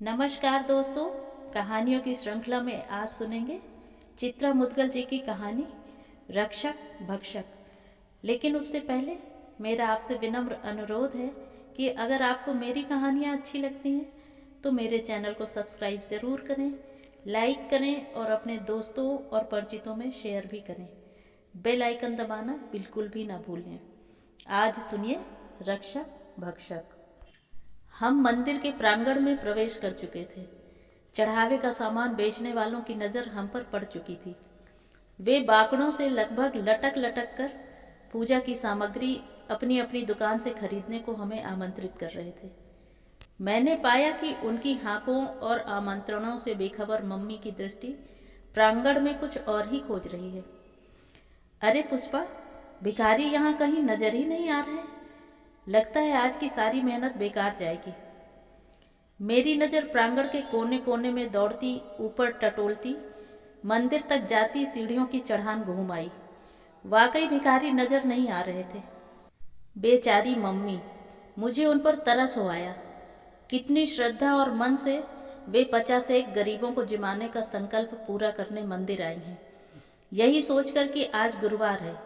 नमस्कार दोस्तों, कहानियों की श्रृंखला में आज सुनेंगे चित्रा मुद्गल जी की कहानी रक्षक भक्षक। लेकिन उससे पहले मेरा आपसे विनम्र अनुरोध है कि अगर आपको मेरी कहानियाँ अच्छी लगती हैं तो मेरे चैनल को सब्सक्राइब ज़रूर करें, लाइक करें और अपने दोस्तों और परिचितों में शेयर भी करें। बेल आइकन दबाना बिल्कुल भी ना भूलें। आज सुनिए रक्षक भक्षक। हम मंदिर के प्रांगण में प्रवेश कर चुके थे। चढ़ावे का सामान बेचने वालों की नज़र हम पर पड़ चुकी थी। वे बाकड़ों से लगभग लटक लटक कर पूजा की सामग्री अपनी अपनी दुकान से खरीदने को हमें आमंत्रित कर रहे थे। मैंने पाया कि उनकी हाँकों और आमंत्रणों से बेखबर मम्मी की दृष्टि प्रांगण में कुछ और ही खोज रही है। अरे पुष्पा, भिखारी यहाँ कहीं नजर ही नहीं आ रहे। लगता है आज की सारी मेहनत बेकार जाएगी। मेरी नज़र प्रांगण के कोने कोने में दौड़ती, ऊपर टटोलती, मंदिर तक जाती सीढ़ियों की चढ़ान घूम आई। वाकई भिखारी नजर नहीं आ रहे थे। बेचारी मम्मी, मुझे उन पर तरस हो आया। कितनी श्रद्धा और मन से वे 50 गरीबों को जिमाने का संकल्प पूरा करने मंदिर आई हैं। यही सोचकर कि आज गुरुवार है,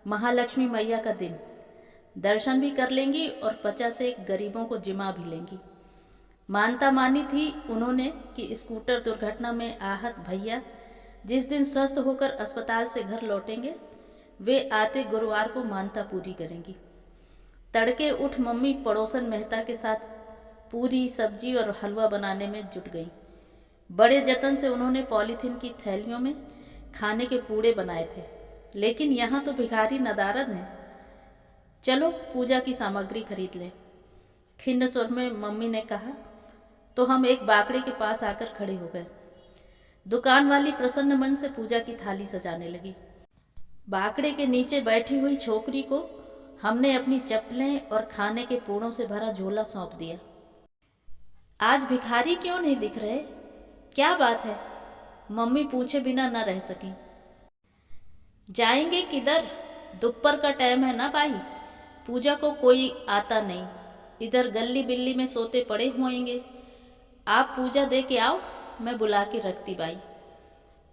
महालक्ष्मी मैया का दिन, दर्शन भी कर लेंगी और 50 गरीबों को जिमा भी लेंगी। मानता मानी थी उन्होंने कि स्कूटर दुर्घटना में आहत भैया जिस दिन स्वस्थ होकर अस्पताल से घर लौटेंगे, वे आते गुरुवार को मानता पूरी करेंगी। तड़के उठ मम्मी पड़ोसन मेहता के साथ पूरी सब्जी और हलवा बनाने में जुट गई। बड़े जतन से उन्होंने पॉलीथीन की थैलियों में खाने के पूड़े बनाए थे, लेकिन यहाँ तो भिखारी नदारद हैं। चलो पूजा की सामग्री खरीद लें, खिन्न स्वर में मम्मी ने कहा तो हम एक बाकड़े के पास आकर खड़े हो गए। दुकान वाली प्रसन्न मन से पूजा की थाली सजाने लगी। बाकड़े के नीचे बैठी हुई छोकरी को हमने अपनी चप्पलें और खाने के पूड़ों से भरा झोला सौंप दिया। आज भिखारी क्यों नहीं दिख रहे? क्या बात है? मम्मी पूछे बिना न रह सकी। जाएंगे किधर? दोपहर का टाइम है ना भाई, पूजा को कोई आता नहीं, इधर गली बिल्ली में सोते पड़े होंगे। आप पूजा दे के आओ, मैं बुला के रखती बाई।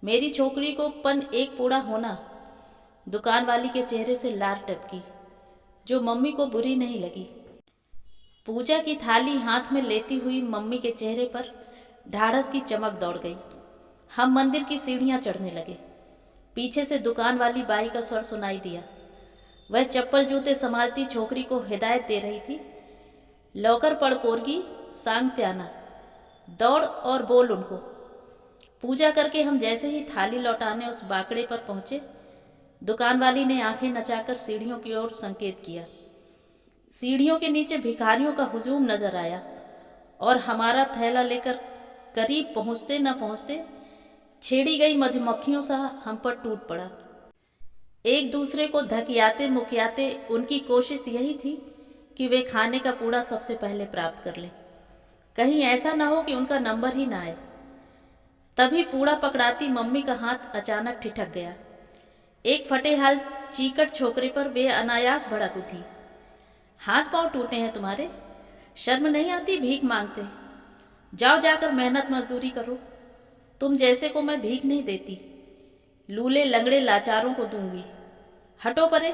मेरी छोकरी को पन एक पूड़ा होना। दुकान वाली के चेहरे से लार टपकी, जो मम्मी को बुरी नहीं लगी। पूजा की थाली हाथ में लेती हुई मम्मी के चेहरे पर ढाढ़स की चमक दौड़ गई। हम मंदिर की सीढ़ियाँ चढ़ने लगे। पीछे से दुकान वाली बाई का स्वर सुनाई दिया। वह चप्पल जूते संभालती छोकरी को हिदायत दे रही थी। लौकर पड़ पोरगी, सांग त्याना, दौड़ और बोल उनको। पूजा करके हम जैसे ही थाली लौटाने उस बाकड़े पर पहुंचे, दुकान वाली ने आंखें नचाकर सीढ़ियों की ओर संकेत किया। सीढ़ियों के नीचे भिखारियों का हुजूम नजर आया और हमारा थैला लेकर करीब पहुंचते न पहुंचते छेड़ी गई मधुमक्खियों सा हम पर टूट पड़ा। एक दूसरे को धकियाते मुकियाते उनकी कोशिश यही थी कि वे खाने का पूड़ा सबसे पहले प्राप्त कर लें, कहीं ऐसा ना हो कि उनका नंबर ही ना आए। तभी पूड़ा पकड़ाती मम्मी का हाथ अचानक ठिठक गया। एक फटेहाल चीकट छोकरे पर वे अनायास भड़क उठी। हाथ पांव टूटे हैं तुम्हारे? शर्म नहीं आती भीख मांगते? जाओ जाकर मेहनत मजदूरी करो। तुम जैसे को मैं भीख नहीं देती, लूले लंगड़े लाचारों को दूंगी। हटो परे।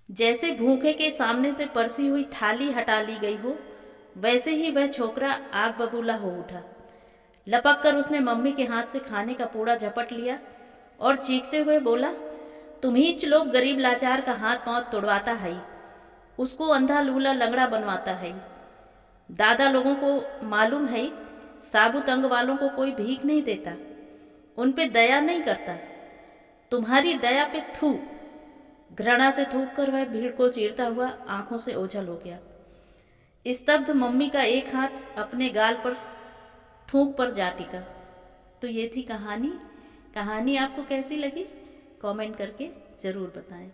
जैसे भूखे के सामने से परसी हुई थाली हटा ली गई हो, वैसे ही वह छोकरा आग बबूला हो उठा। लपक कर उसने मम्मी के हाथ से खाने का पूड़ा झपट लिया और चीखते हुए बोला, तुम्हीच लोग गरीब लाचार का हाथ पांव तोड़वाता है, उसको अंधा लूला लंगड़ा बनवाता है। दादा लोगों को मालूम है, साबुत अंग वालों को कोई भीख नहीं देता, उन पे दया नहीं करता। तुम्हारी दया पे थू। घृणा से थूक कर वह भीड़ को चीरता हुआ आंखों से ओझल हो गया। स्तब्ध मम्मी का एक हाथ अपने गाल पर थूक पर जा टिका। तो ये थी कहानी। कहानी आपको कैसी लगी? कमेंट करके ज़रूर बताएं।